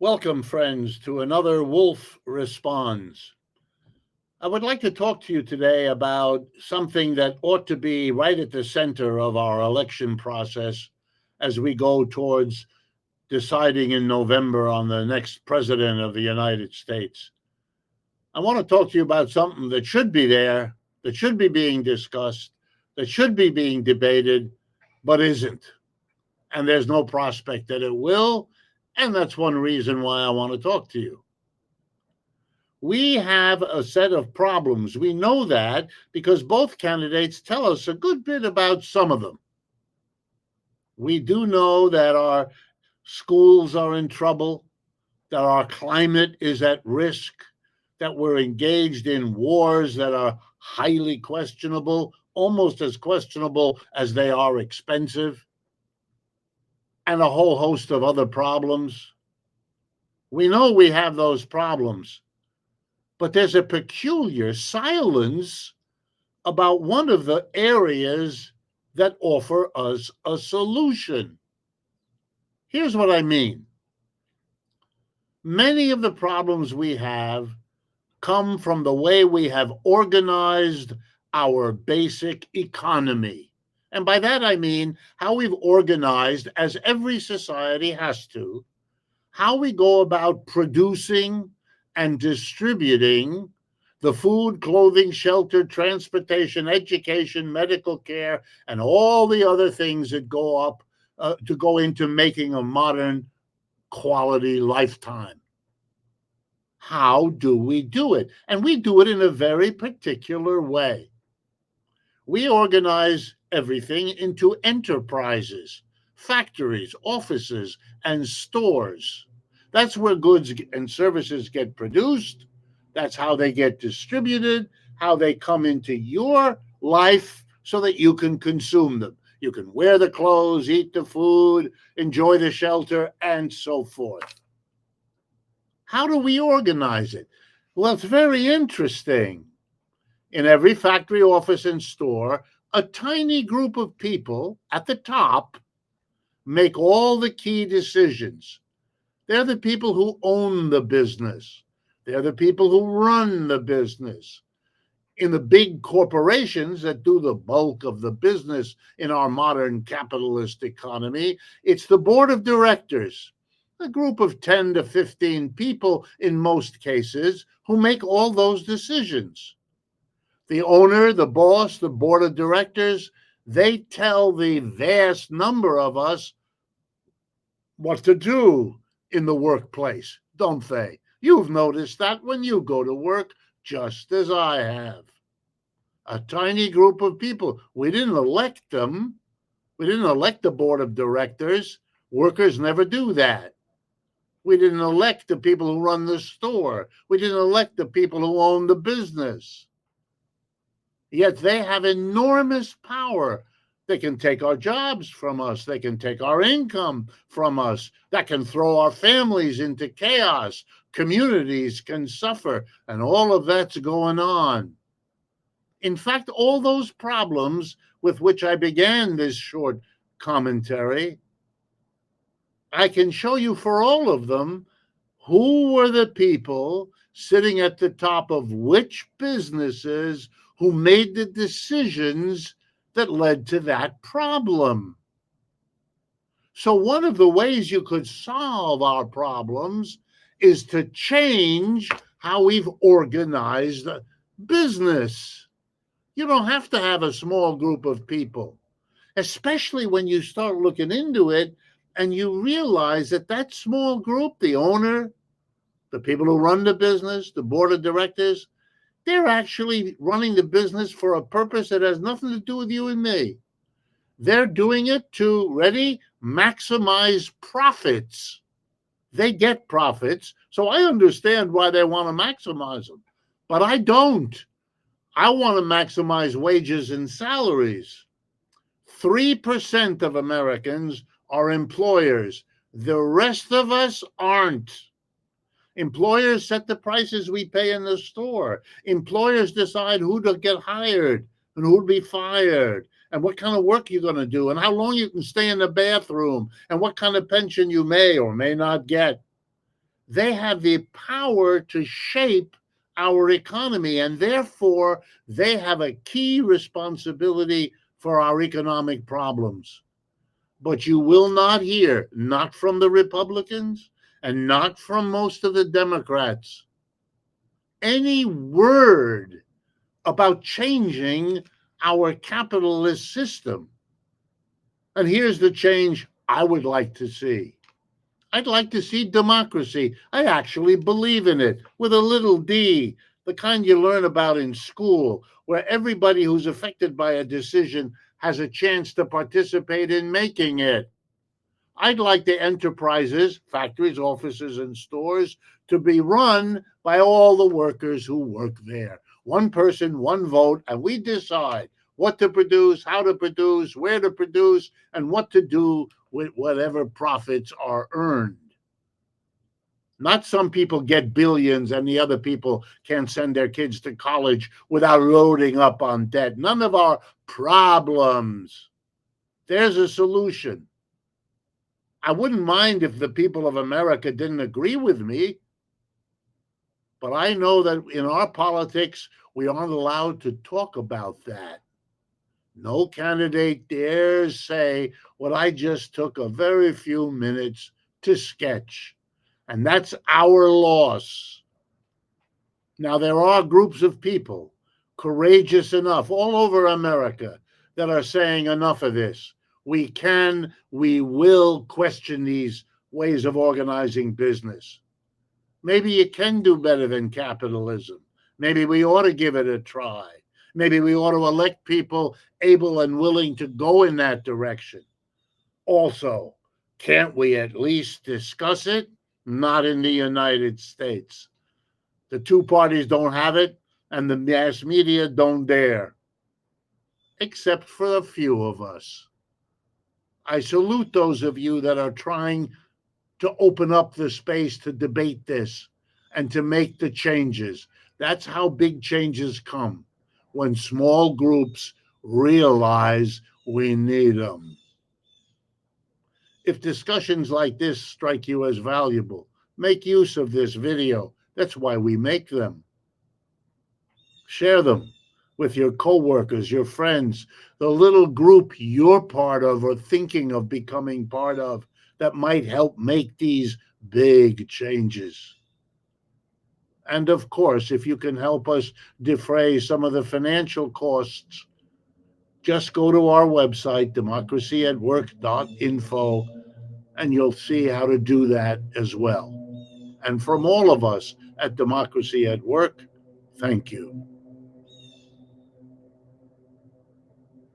Welcome, friends, to another Wolff Responds. I would like to talk to you today about something that ought to be right at the center of our election process as we go towards deciding in November on the next president of the United States. I want to talk to you about something that should be there, that should be being discussed, that should be being debated, but isn't. And there's no prospect that it will. And that's one reason why I want to talk to you. We have a set of problems. We know that because both candidates tell us a good bit about some of them. We do know that our schools are in trouble, that our climate is at risk, that we're engaged in wars that are highly questionable, almost as questionable as they are expensive, and a whole host of other problems. We know we have those problems, but there's a peculiar silence about one of the areas that offer us a solution. Here's what I mean. Many of the problems we have come from the way we have organized our basic economy. And by that I mean how we've organized, as every society has to, how we go about producing and distributing the food, clothing, shelter, transportation, education, medical care, and all the other things that go into making a modern quality lifetime. How do we do it? And we do it in a very particular way. We organize everything into enterprises, factories, offices, and stores. That's where goods and services get produced. That's how they get distributed, how they come into your life so that you can consume them. You can wear the clothes, eat the food, enjoy the shelter, and so forth. How do we organize it? Well, it's very interesting. In every factory, office, and store, a tiny group of people at the top make all the key decisions. They're the people who own the business. They're the people who run the business. In the big corporations that do the bulk of the business in our modern capitalist economy, it's the board of directors, a group of 10 to 15 people in most cases, who make all those decisions. The owner, the boss, the board of directors, they tell the vast number of us what to do in the workplace, don't they? You've noticed that when you go to work, just as I have. A tiny group of people. We didn't elect them. We didn't elect the board of directors. Workers never do that. We didn't elect the people who run the store. We didn't elect the people who own the business. Yet they have enormous power. They can take our jobs from us. They can take our income from us. That can throw our families into chaos. Communities can suffer, and all of that's going on. In fact, all those problems with which I began this short commentary, I can show you for all of them who were the people sitting at the top of which businesses who made the decisions that led to that problem. So one of the ways you could solve our problems is to change how we've organized business. You don't have to have a small group of people, especially when you start looking into it and you realize that that small group, the owner, the people who run the business, the board of directors, they're actually running the business for a purpose that has nothing to do with you and me. They're doing it to, ready, maximize profits. They get profits, so I understand why they want to maximize them, but I don't. I want to maximize wages and salaries. 3% of Americans are employers. The rest of us aren't. Employers set the prices we pay in the store. Employers decide who to get hired and who'll be fired and what kind of work you're going to do and how long you can stay in the bathroom and what kind of pension you may or may not get. They have the power to shape our economy, and therefore they have a key responsibility for our economic problems. But you will not hear, not from the Republicans and not from most of the Democrats, any word about changing our capitalist system. And here's the change I would like to see. I'd like to see democracy. I actually believe in it with a little d, the kind you learn about in school, where everybody who's affected by a decision has a chance to participate in making it. I'd like the enterprises, factories, offices, and stores to be run by all the workers who work there. One person, one vote, and we decide what to produce, how to produce, where to produce, and what to do with whatever profits are earned. Not some people get billions and the other people can't send their kids to college without loading up on debt. None of our problems. There's a solution. I wouldn't mind if the people of America didn't agree with me, but I know that in our politics, we aren't allowed to talk about that. No candidate dares say what I just took a very few minutes to sketch. And that's our loss. Now, there are groups of people courageous enough all over America that are saying enough of this. We will question these ways of organizing business. Maybe you can do better than capitalism. Maybe we ought to give it a try. Maybe we ought to elect people able and willing to go in that direction. Also, can't we at least discuss it? Not in the United States. The two parties don't have it, and the mass media don't dare, except for a few of us. I salute those of you that are trying to open up the space to debate this and to make the changes. That's how big changes come, when small groups realize we need them. If discussions like this strike you as valuable, make use of this video. That's why we make them. Share them with your coworkers, your friends, the little group you're part of or thinking of becoming part of that might help make these big changes. And of course, if you can help us defray some of the financial costs, just go to our website, democracyatwork.info, and you'll see how to do that as well. And from all of us at Democracy at Work, thank you.